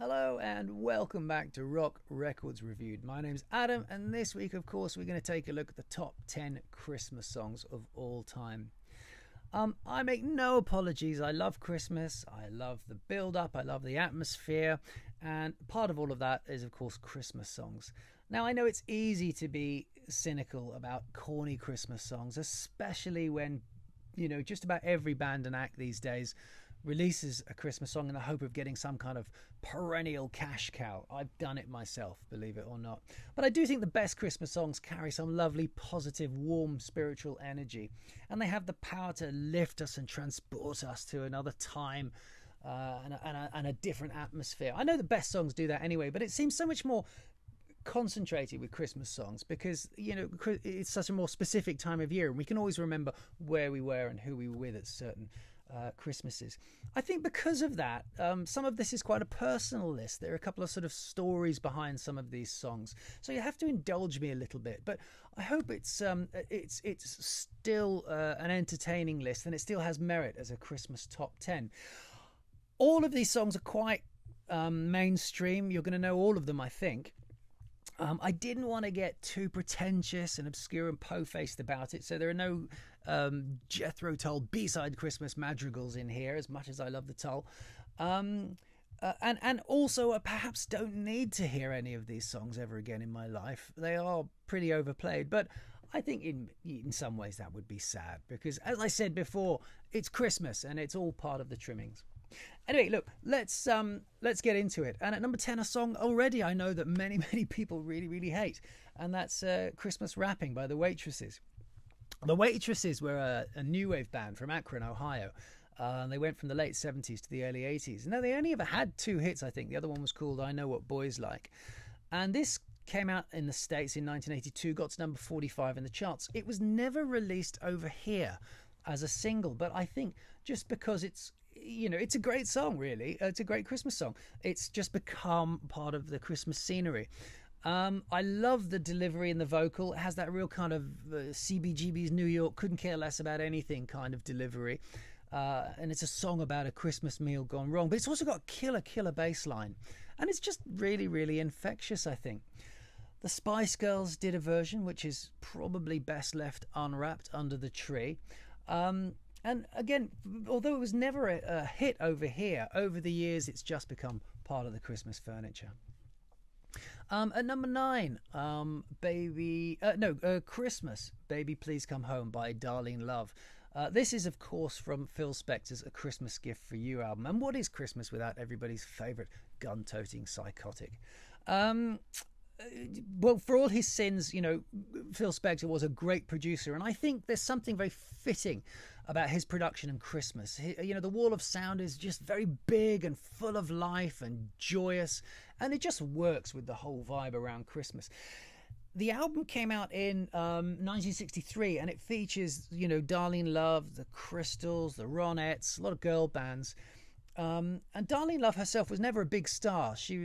Hello and welcome back to Rock Records Reviewed. My name's Adam, and this week, of course, we're going to take a look at the top 10 Christmas songs of all time. I make no apologies. I love Christmas. I love the build-up. I love the atmosphere. And part of all of that is, of course, Christmas songs. Now, I know it's easy to be cynical about corny Christmas songs, especially when, just about every band and act these days releases a Christmas song in the hope of getting some kind of perennial cash cow. I've done it myself, believe it or not. But I do think the best Christmas songs carry some lovely, positive, warm, spiritual energy. And they have the power to lift us and transport us to another time and a different atmosphere. I know the best songs do that anyway, but it seems so much more concentrated with Christmas songs because it's such a more specific time of year and we can always remember where we were and who we were with at certain Christmases. I think because of that, some of this is quite a personal list. There are a couple of sort of stories behind some of these songs, so you have to indulge me a little bit. But I hope it's still an entertaining list, and it still has merit as a Christmas top 10. All of these songs are quite mainstream. You're going to know all of them, I think. I didn't want to get too pretentious and obscure and po-faced about it, so there are no Jethro Tull B-side Christmas madrigals in here, as much as I love the Tull. And also, I perhaps don't need to hear any of these songs ever again in my life. They are pretty overplayed, but I think in some ways that would be sad, because, as I said before, it's Christmas and it's all part of the trimmings. Anyway, look, let's get into it. And at number 10, a song already I know that many people really hate, and that's Christmas Rapping by the Waitresses. The Waitresses were a new wave band from Akron, Ohio. They went from the late 70s to the early 80s. Now, they only ever had two hits, I think. The other one was called I Know What Boys Like. And this came out in the States in 1982, got to number 45 in the charts. It was never released over here as a single, but I think just because it's a great song, really. It's a great Christmas song. It's just become part of the Christmas scenery. I love the delivery and the vocal. It has that real kind of CBGB's New York, couldn't care less about anything kind of delivery. And it's a song about a Christmas meal gone wrong. But it's also got a killer bass line. And it's just really infectious, I think. The Spice Girls did a version, which is probably best left unwrapped under the tree. And again, although it was never a hit over here, over the years it's just become part of the Christmas furniture. At number 9, Christmas, Baby Please Come Home by Darlene Love. This is, of course, from Phil Spector's A Christmas Gift for You album. And what is Christmas without everybody's favourite gun-toting psychotic? Well, for all his sins, Phil Spector was a great producer, and I think there's something very fitting about his production in Christmas. The wall of sound is just very big and full of life and joyous, and it just works with the whole vibe around Christmas. The album came out in 1963, and it features, Darlene Love, the Crystals, the Ronettes, a lot of girl bands. And Darlene Love herself was never a big star. She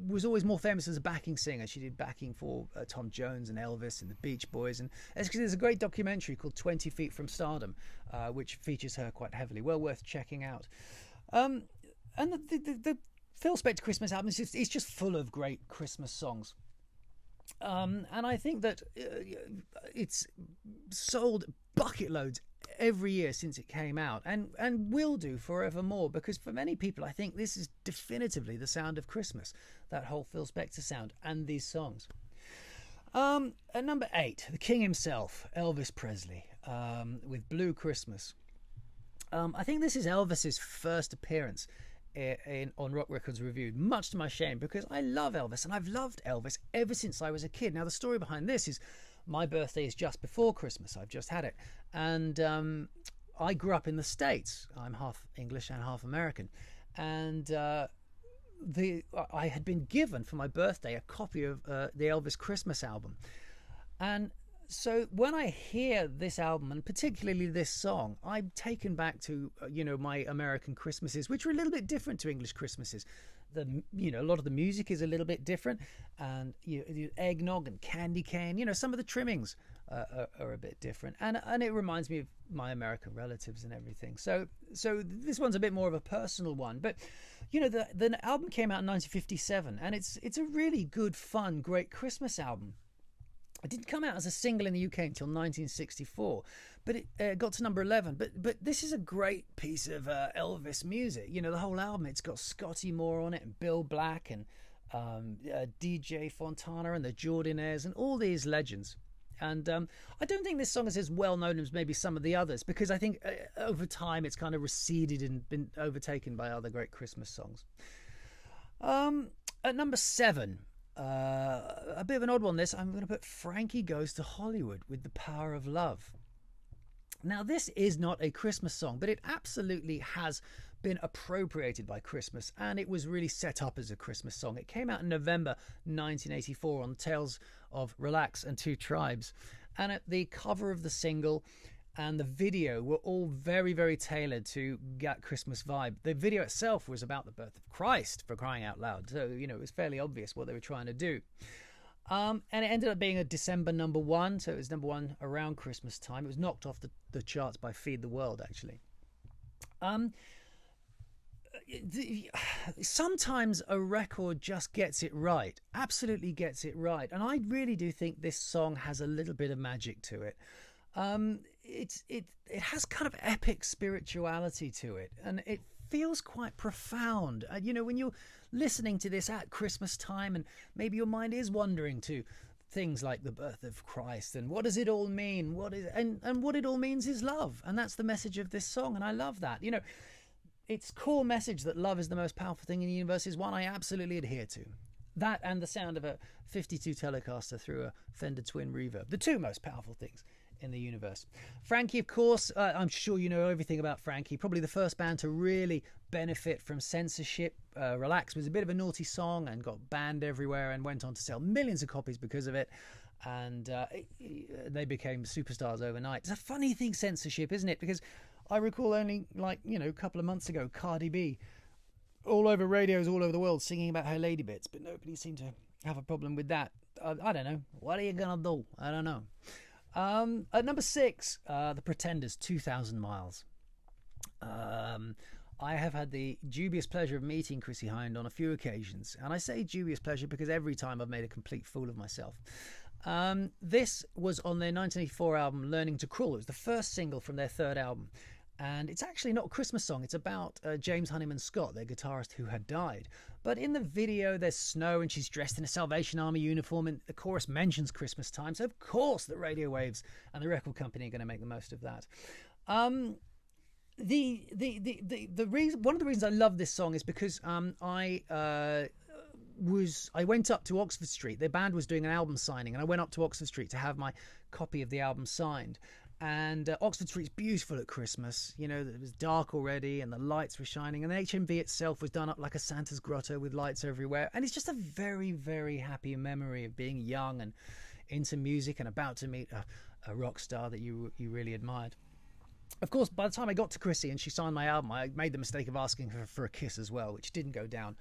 was always more famous as a backing singer. She did backing for Tom Jones and Elvis and the Beach Boys, and there's a great documentary called 20 Feet from Stardom, which features her quite heavily. Well worth checking out. And the Phil Spector Christmas album is just full of great Christmas songs. And I think that it's sold bucket loads every year since it came out, and will do forevermore, because for many people I think this is definitively the sound of Christmas, that whole Phil Spector sound and these songs. At number 8, the king himself, Elvis Presley, with Blue Christmas. I think this is Elvis's first appearance on Rock Records Reviewed, much to my shame, because I love Elvis, and I've loved Elvis ever since I was a kid. Now, the story behind this is my birthday is just before Christmas. I've just had it, and I grew up in the States. I'm half English and half American, and I had been given for my birthday a copy of the Elvis Christmas album. And so when I hear this album, and particularly this song, I'm taken back to my American Christmases, which are a little bit different to English Christmases. A lot of the music is a little bit different, and eggnog and candy cane. Some of the trimmings are a bit different, and it reminds me of my American relatives and everything. So this one's a bit more of a personal one, but you know, the album came out in 1957, and it's a really good, fun, great Christmas album. It didn't come out as a single in the UK until 1964, but it got to number 11. But this is a great piece of Elvis music. You know, the whole album, it's got Scotty Moore on it, and Bill Black, and DJ Fontana, and the Jordanaires, and all these legends. And I don't think this song is as well known as maybe some of the others, because I think over time it's kind of receded and been overtaken by other great Christmas songs. At number 7, a bit of an odd one this, I'm going to put Frankie Goes to Hollywood with The Power of Love. Now, this is not a Christmas song, but it absolutely has been appropriated by Christmas, and it was really set up as a Christmas song. It came out in November 1984 on Tales of Relax and Two Tribes, and the cover of the single and the video were all very, very tailored to that Christmas vibe. The video itself was about the birth of Christ, for crying out loud, so you know, it was fairly obvious what they were trying to do. And it ended up being a December number 1, so it was number 1 around Christmas time. It was knocked off the charts by Feed the World, actually. Sometimes a record just gets it right, absolutely gets it right, and I really do think this song has a little bit of magic to it. It has kind of epic spirituality to it, and it feels quite profound. You know, when you're listening to this at Christmas time, and maybe your mind is wandering to things like the birth of Christ and what does it all mean, and what it all means is love, and that's the message of this song, and I love that. You know, its core message that love is the most powerful thing in the universe is one I absolutely adhere to. That and the sound of a 52 Telecaster through a Fender Twin Reverb, the two most powerful things in the universe. Frankie, of course, I'm sure you know everything about Frankie. Probably the first band to really benefit from censorship. Relax was a bit of a naughty song and got banned everywhere and went on to sell millions of copies because of it. And they became superstars overnight. It's a funny thing, censorship, isn't it? Because I recall only, like, you know, a couple of months ago, Cardi B, all over radios all over the world, singing about her lady bits, but nobody seemed to have a problem with that. I don't know. What are you gonna do? I don't know. At number 6, The Pretenders, 2,000 Miles. I have had the dubious pleasure of meeting Chrissie Hynde on a few occasions, and I say dubious pleasure because every time I've made a complete fool of myself. This was on their 1984 album Learning to Crawl. It was the first single from their third album, and it's actually not a Christmas song. It's about James Honeyman Scott, their guitarist who had died. But in the video there's snow and she's dressed in a Salvation Army uniform, and the chorus mentions Christmas time, so of course the radio waves and the record company are going to make the most of that. The reason, one of the reasons I love this song is because I went up to Oxford Street. Their band was doing an album signing, and I went up to Oxford Street to have my copy of the album signed. And Oxford Street's beautiful at Christmas. You know, it was dark already and the lights were shining, and the HMV itself was done up like a Santa's grotto with lights everywhere. And it's just a very, very happy memory of being young and into music and about to meet a rock star that you really admired. Of course, by the time I got to Chrissie and she signed my album, I made the mistake of asking her for a kiss as well, which didn't go down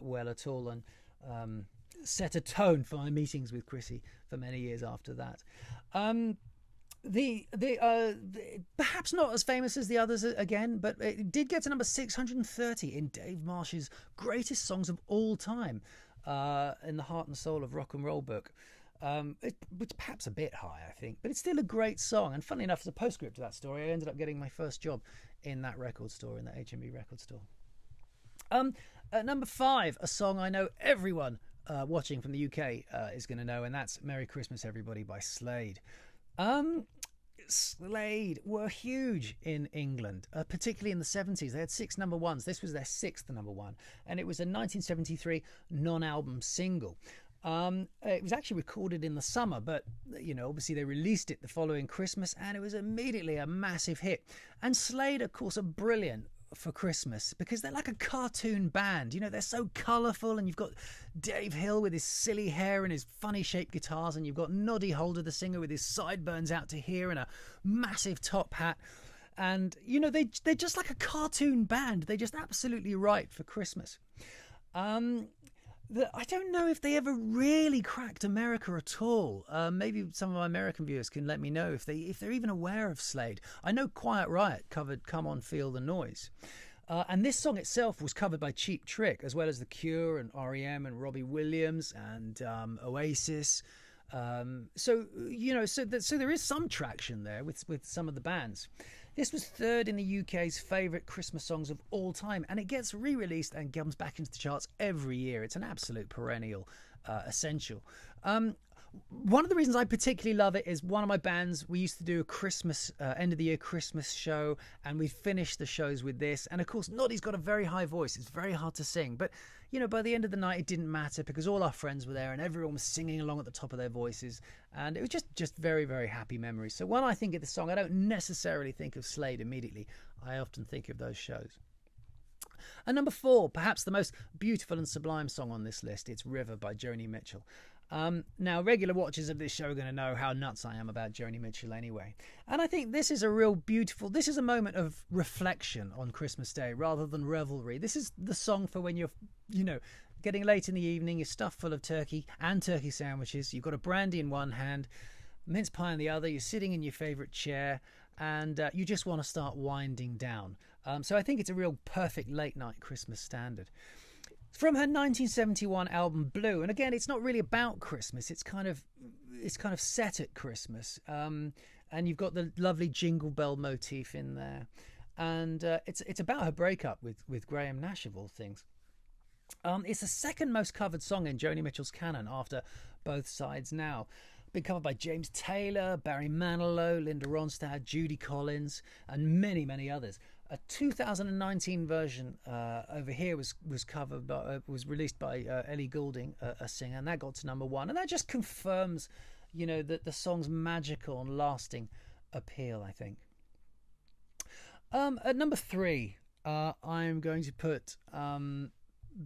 well at all, and set a tone for my meetings with Chrissie for many years after that. Perhaps not as famous as the others again, but it did get to number 630 in Dave Marsh's greatest songs of all time, in the Heart and Soul of Rock and Roll book. Which perhaps a bit high, I think, but it's still a great song. And funnily enough, as a postscript to that story, I ended up getting my first job in that record store, in that HMV record store. At number 5, a song I know everyone watching from the UK is going to know, and that's Merry Christmas Everybody by Slade. Slade were huge in England, particularly in the 70s. They had 6 number ones. This was their 6th number one, and it was a 1973 non-album single. It was actually recorded in the summer, but you know, obviously they released it the following Christmas, and it was immediately a massive hit. And Slade, of course, are brilliant for Christmas because they're like a cartoon band. You know, they're so colourful, and you've got Dave Hill with his silly hair and his funny shaped guitars, and you've got Noddy Holder, the singer, with his sideburns out to here and a massive top hat. And you know, they're just like a cartoon band. They're just absolutely right for Christmas. I don't know if they ever really cracked America at all. Maybe some of my American viewers can let me know if they're even aware of Slade. I know Quiet Riot covered "Come On, Feel the Noise," and this song itself was covered by Cheap Trick, as well as The Cure and REM and Robbie Williams and Oasis. So there is some traction there with some of the bands. This was third in the UK's favourite Christmas songs of all time, and it gets re-released and comes back into the charts every year. It's an absolute perennial essential. One of the reasons I particularly love it is one of my bands, we used to do a Christmas, end of the year Christmas show, and we finished the shows with this. And of course, Noddy's got a very high voice. It's very hard to sing. But, you know, by the end of the night, it didn't matter because all our friends were there and everyone was singing along at the top of their voices. And it was just very, very happy memories. So when I think of the song, I don't necessarily think of Slade immediately. I often think of those shows. And number 4, perhaps the most beautiful and sublime song on this list, it's River by Joni Mitchell. Now, regular watchers of this show are going to know how nuts I am about Joni Mitchell anyway. And I think this is a real beautiful, this is a moment of reflection on Christmas Day rather than revelry. This is the song for when you're, you know, getting late in the evening, you're stuffed full of turkey and turkey sandwiches, you've got a brandy in one hand, mince pie in the other, you're sitting in your favourite chair, and you just want to start winding down. So I think it's a real perfect late night Christmas standard. From her 1971 album Blue, and again, it's not really about Christmas. It's kind of set at Christmas, and you've got the lovely Jingle Bell motif in there, and it's about her breakup with Graham Nash of all things. It's the second most covered song in Joni Mitchell's canon after Both Sides Now. Been covered by James Taylor, Barry Manilow, Linda Ronstadt, Judy Collins, and many, many others. A 2019 version over here was covered by, was released by Ellie Goulding, a singer, and that got to number 1. And that just confirms, you know, that the song's magical and lasting appeal, I think. At number 3, I'm going to put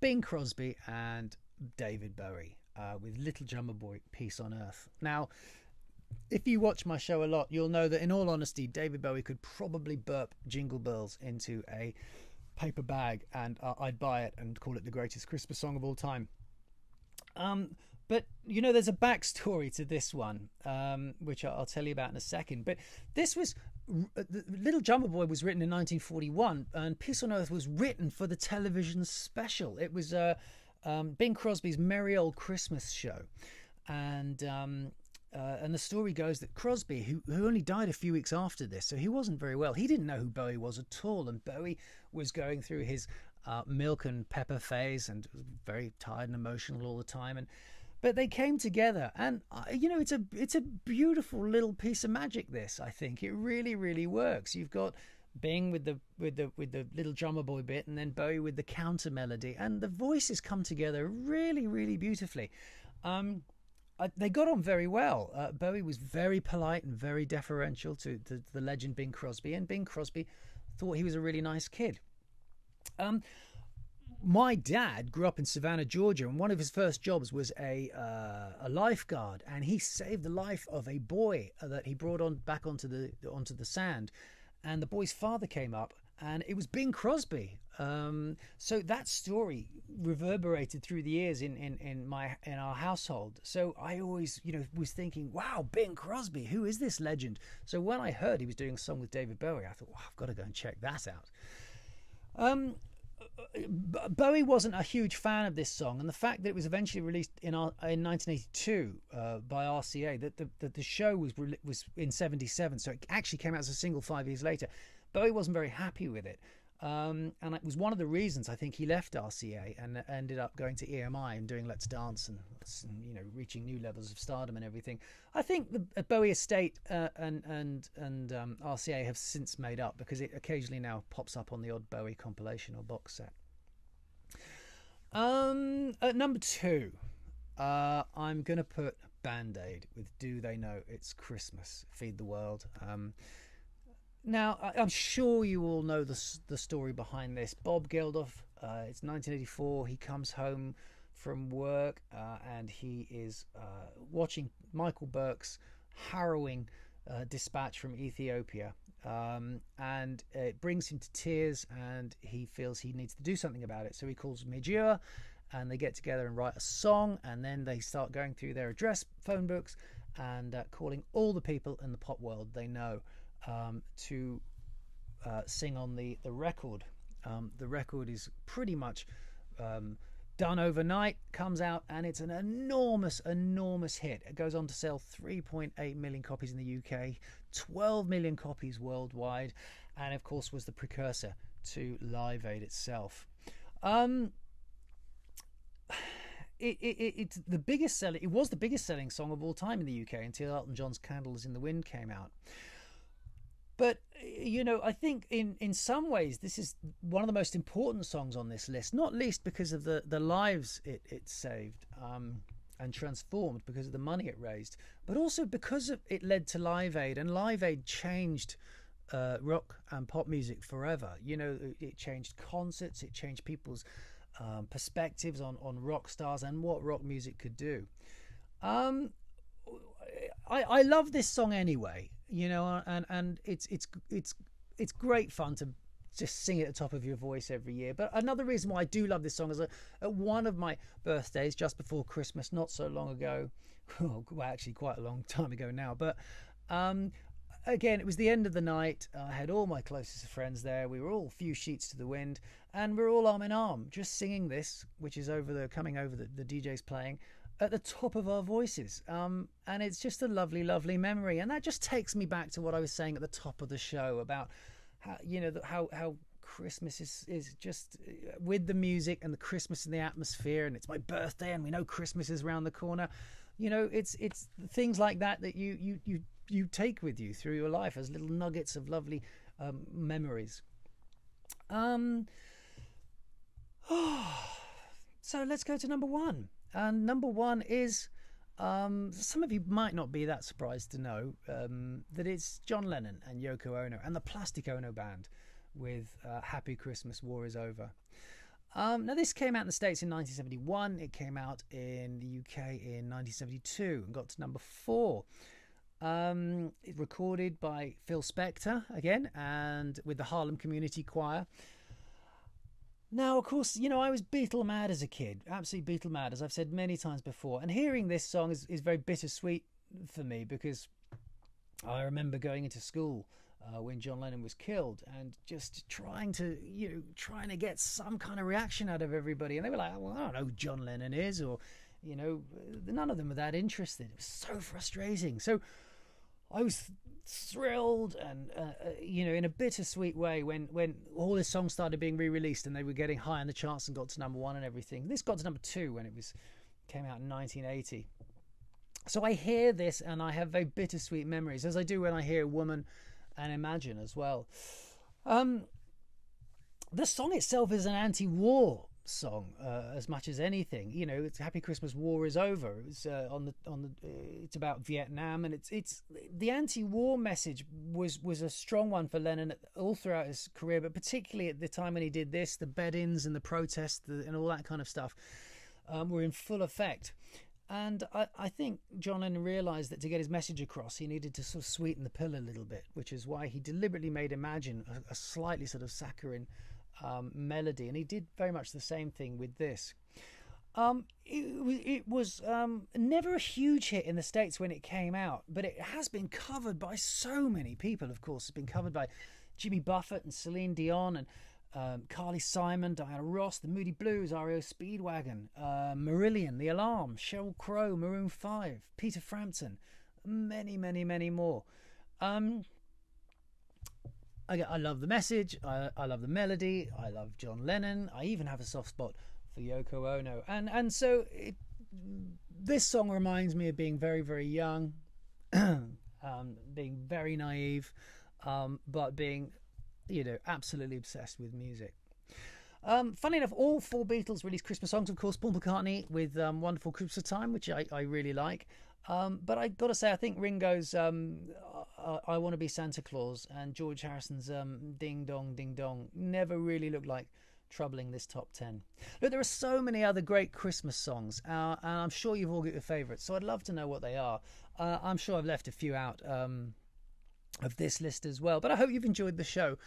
Bing Crosby and David Bowie with Little Drummer Boy, Peace on Earth. Now, if you watch my show a lot, you'll know that in all honesty, David Bowie could probably burp Jingle Bells into a paper bag and I'd buy it and call it the greatest Christmas song of all time. But, you know, there's a backstory to this one, which I'll tell you about in a second. But this was, Little Drummer Boy was written in 1941 and Peace on Earth was written for the television special. It was Bing Crosby's Merry Old Christmas show. And the story goes that Crosby, who only died a few weeks after this, so he wasn't very well. He didn't know who Bowie was at all, and Bowie was going through his milk and pepper phase and was very tired and emotional all the time. But they came together, and you know, it's a beautiful little piece of magic. This, I think, it really, really works. You've got Bing with the Little Drummer Boy bit, and then Bowie with the counter melody, and the voices come together really, really beautifully. They got on very well. Bowie was very polite and very deferential to the legend Bing Crosby, and Bing Crosby thought he was a really nice kid. My dad grew up in Savannah, Georgia, and one of his first jobs was a lifeguard, and he saved the life of a boy that he brought back onto the sand. And the boy's father came up, and it was Bing Crosby. So that story reverberated through the years in our household. So I always, you know, was thinking, wow, Bing Crosby, who is this legend? So when I heard he was doing a song with David Bowie, I thought, wow, I've got to go and check that out. Bowie wasn't a huge fan of this song, and the fact that it was eventually released in 1982 by RCA, that the show was in 1977, so it actually came out as a single 5 years later. Bowie wasn't very happy with it, and it was one of the reasons I think he left RCA and ended up going to EMI and doing Let's Dance and you know, reaching new levels of stardom and everything. I think the Bowie estate and RCA have since made up, because it occasionally now pops up on the odd Bowie compilation or box set. At number 2, I'm going to put BandAid with Do They Know It's Christmas, Feed the World. Now, I'm sure you all know the story behind this. Bob Geldof, it's 1984, he comes home from work and he is watching Michael Burke's harrowing dispatch from Ethiopia, and it brings him to tears, and he feels he needs to do something about it. So he calls Major, and they get together and write a song, and then they start going through their address phone books and calling all the people in the pop world they know to sing on the record. The record is pretty much done overnight, comes out, and it's an enormous hit. It goes on to sell 3.8 million copies in the UK, 12 million copies worldwide, and of course was the precursor to Live Aid itself. It's the biggest selling. It was the biggest selling song of all time in the UK until Elton John's "Candles in the Wind" came out. But I think in some ways this is one of the most important songs on this list, not least because of the lives it saved and transformed, because of the money it raised, but also because it led to Live Aid, and Live Aid changed rock and pop music forever. It changed concerts, it changed people's perspectives on rock stars and what rock music could do. I love this song anyway, and it's great fun to just sing at the top of your voice every year. But another reason why I do love this song is at one of my birthdays, just before Christmas, not so long ago, well, actually quite a long time ago now, but again, it was the end of the night. I had all my closest friends there. We were all a few sheets to the wind, and we're all arm in arm, just singing this, which is coming over the DJ's playing at the top of our voices. And it's just a lovely, lovely memory. And that just takes me back to what I was saying at the top of the show about how Christmas is just with the music and the Christmas in the atmosphere, and it's my birthday and we know Christmas is around the corner. It's things like that you take with you through your life as little nuggets of lovely memories. So let's go to number one. And number one is, some of you might not be that surprised to know that it's John Lennon and Yoko Ono and the Plastic Ono Band with Happy Christmas, War is Over. Now, this came out in the States in 1971. It came out in the UK in 1972 and got to number 4. It recorded by Phil Spector again, and with the Harlem Community Choir. Now, of course, I was Beatle mad as a kid, absolutely Beatle mad, as I've said many times before. And hearing this song is very bittersweet for me, because I remember going into school when John Lennon was killed and just trying to get some kind of reaction out of everybody. And they were like, well, I don't know who John Lennon is, or, none of them were that interested. It was so frustrating. So I was thrilled and in a bittersweet way when all his songs started being re-released and they were getting high on the charts and got to number 1 and everything. This got to number 2 when it came out in 1980. So I hear this and I have very bittersweet memories, as I do when I hear Woman and Imagine as well. The song itself is an anti-war song as much as anything. It's Happy Christmas, War is Over. It's it's about Vietnam, and it's the anti-war message was a strong one for Lennon all throughout his career, but particularly at the time when he did this, the bed-ins and the protests and all that kind of stuff were in full effect. And I think John Lennon realised that to get his message across, he needed to sort of sweeten the pill a little bit, which is why he deliberately made Imagine a slightly sort of saccharine melody, and he did very much the same thing with this. It was never a huge hit in the States when it came out, but it has been covered by so many people. Of course, it's been covered by Jimmy Buffett and Celine Dion and Carly Simon, Diana Ross, the Moody Blues, REO Speedwagon, Marillion, The Alarm, Sheryl Crow, Maroon 5, Peter Frampton, many, many, many more. I love the message, I love the melody, I love John Lennon, I even have a soft spot for Yoko Ono. And so this song reminds me of being very, very young, being very naive, but being, absolutely obsessed with music. Funny enough, all 4 Beatles released Christmas songs. Of course, Paul McCartney with Wonderful Christmas Time, which I really like. But I got to say, I think Ringo's I Want to Be Santa Claus and George Harrison's Ding Dong, Ding Dong never really looked like troubling this top 10. Look, there are so many other great Christmas songs, and I'm sure you've all got your favourites, so I'd love to know what they are. I'm sure I've left a few out of this list as well, but I hope you've enjoyed the show.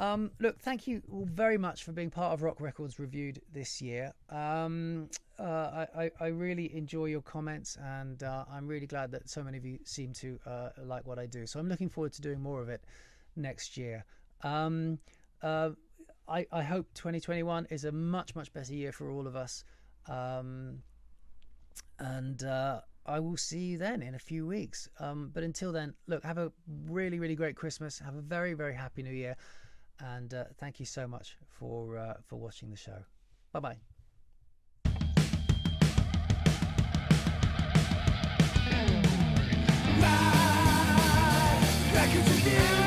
Look, thank you all very much for being part of Rock Records Reviewed this year. I really enjoy your comments, and I'm really glad that so many of you seem to like what I do. So I'm looking forward to doing more of it next year. I hope 2021 is a much, much better year for all of us. And I will see you then in a few weeks. But until then, look, have a really, really great Christmas. Have a very, very happy New Year. And thank you so much for watching the show. Bye-bye. Records Review.